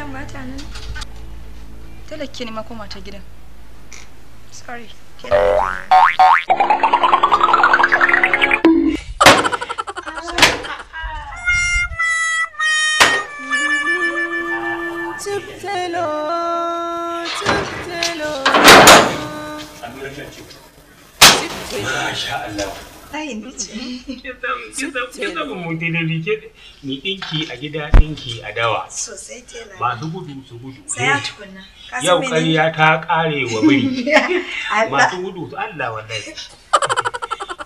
matan ba ta nan. Talake ne ma koma ta gidan. Sorry. Masha Allah. Ai ni ce. Kisa mun dai rike ni dinki a gida dinki a dawa. Sosai tela. Ba su gudu su gudu. Sai tukunna. Yau ƙarya ta ƙare wa biri. Masu gudu su Allah wallahi.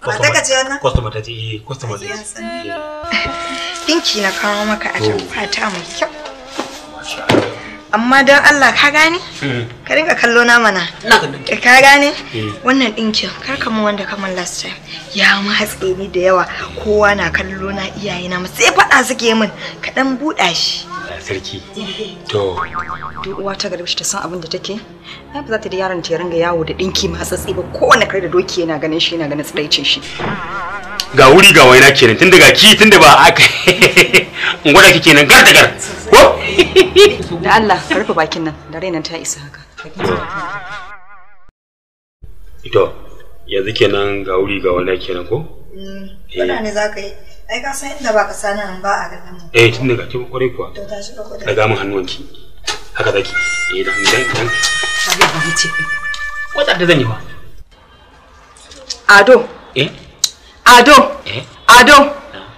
Mata ka ce wannan? Customer ta ce eh, customer ta ce. Dinki na kawo maka a fata mai kyau. Masha Allah. Amma don Allah ka gane? Ka dinga kallo na mana. Ka gane? Wannan dinkin kar ka mu wanda kaman last time. Ya matse ni da yawa. Kowa na kallo na iyaye na sai fada suke min. Ka dan buɗa shi. Sarki. To. Duk uwa ta garbi ta san abin da take. Ai ba za ta da yaron ta ringa yawo da dinki matsatsi ba. Kowanne kare da doki yana ganin shi yana ganin tsiraicin shi. Ga wuri ga waina kenan tun daga ki tun da ba aka in gwada kike nan gar da gar. Ko? Da Allah ka rufe bakin nan da rainan ta isa haka. Ito yanzu kenan ga wuri ga waina kenan ko? Wanda ne za ka yi? Ai ka san inda ba ka sani nan ba a ganin mu. Tun daga ki kwarai kuwa. To tashi ka gwada. Daga mun hannuwanki. Haka zaki. Dan. Abin ba ce. Wata da zan yi ba. Ado. Ado. Ado.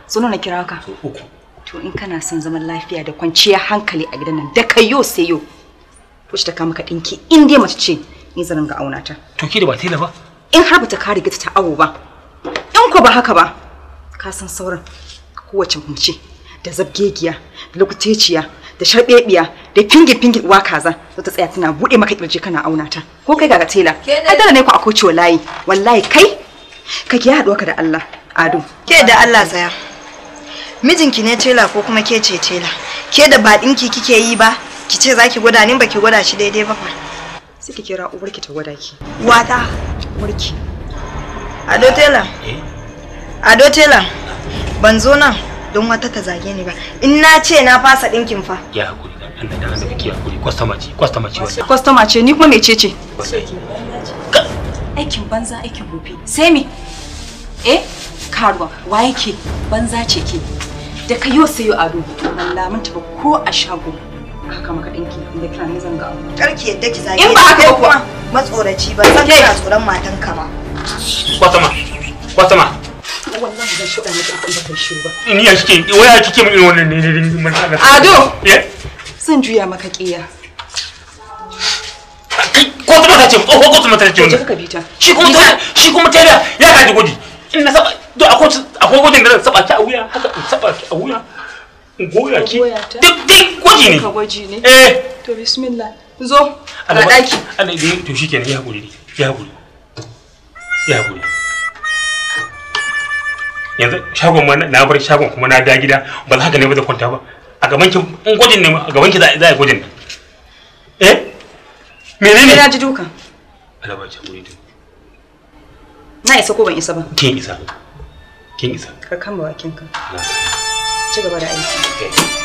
Sunan na kira ka. Uku. To in kana son zaman lafiya da kwanciyar hankali a gidan nan da kai yo sai yo. Wuce ta kama ka dinki in dai mace ce ni zan ga auna ta. To ki da ba tela ba? In har bata kare gita ta awo ba. In ko ba haka ba ka san sauran kowace mace da zabgegiya da lokuteciya da sharbebiya da finge uwa kaza za ta tsaya tana bude maka kirji kana auna ta. Ko kai ga tela. Ai dole ne ku a koce wallahi kai kake haɗuwa ka da Allah Ado. Ke da Allah tsaya. Mijinki ne tela ko kuma ke ce tela? Ke da ba dinki kike yi ba? Ki ce zaki gwada ni baki gwada shi daidai ba fa. Sai ki kira uwarki ta gwada ki. Wata Uwarki. Ado tela. Ado tela. Ban zo nan don wata ta zage ni ba. In na ce na fasa dinkin fa. Ya hakuri dan Allah dan Allah kike hakuri customer ce wannan. Customer ce ni kuma mecece? Aikin banza aikin gobe. Sai me? Karuwa wa yake banza ce ke. Da ka yo sayo Ado to Allah mun taba ko a shago. Haka maka dinki inda kana ne zan ga abu. Karki yadda ki zage. In ba haka ba kuma matsoraci ba san kana tsoron matanka ba. Customer. Wallahi zan shuɗa miki in ba kai shiru ba. Ni ya kike waya kike min wannan ne mun Allah. Ado. Zan juya maka kiya. Customer ta ce ko customer ta ce wannan. Ka bita. Shi kuma tela ya gaji gudi. In na saba to akwai gudun da zan saba ki a wuya haka in saba ki a wuya. In goya ki. Duk gwaji ne. Ka gwaji ne. To bismillah. Zo a daki. Allah dai to shikenan ya hakuri. Yanzu shagon ma na bar shagon kuma na da gida ba za ka ne ba da kwanta ba. A gaban ki in gwajin ne a gaban ki za a gwajin nan. Menene? Ina ji duka. Allah ba ci hakuri. Na isa ko ban isa ba? Kin isa. Ka kama bakinka. Ci gaba da aiki.